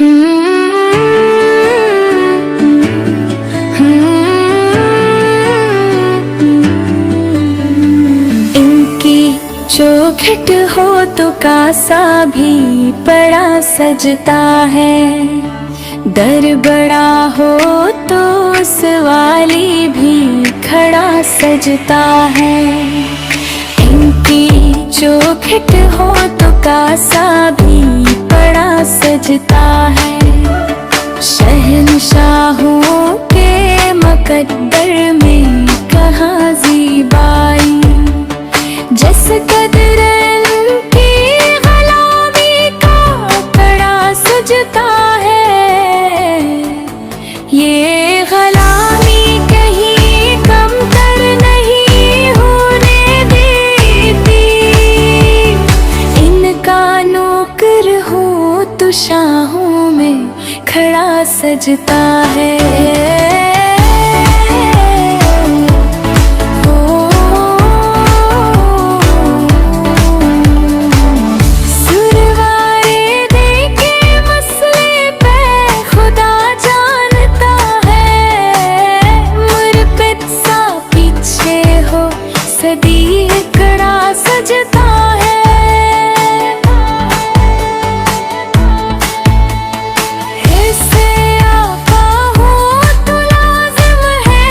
इनकी चौखट हो तो कासा भी बड़ा सजता है, दर बड़ा हो तो सवाली भी खड़ा सजता है। इनकी चौखट हो तो कासा भी बड़ा सजता है, शहंशाहों के मुकद्दर में कहाँ ज़ीबाई, जिस कदर की ग़ुलामी का कड़ा सजता है, ये ग़ुलामी कहीं कमतर नहीं होने देती। इनका नौकर हो तो शाहों में खड़ा सजता है। सदी कड़ा सजता है, इससे आका हो तो लाजिम है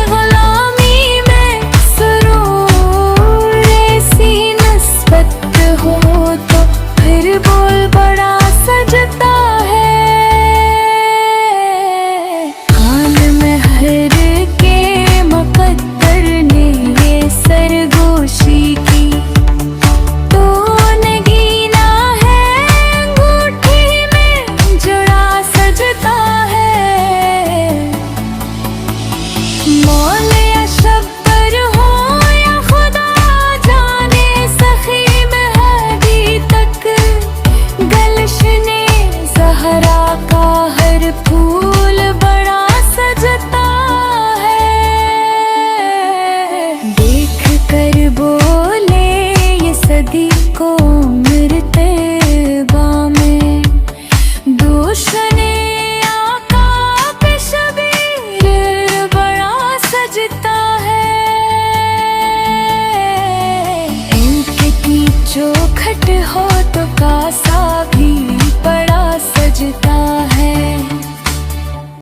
गुलामी में सुरूर, ऐसी नस्बत हो तो फिर बोल बड़ा सजता है। खान में हर के मुकद्दर ने सरगोशी की तो नगीना है, अंगूठी में जुड़ा सजता है। मौल या शब्बर हो या खुदा जाने, सखी मेहदी तक गलशने ज़हरा का हर फूल बड़ा सजता है। कर बोले ये सदी को मिलते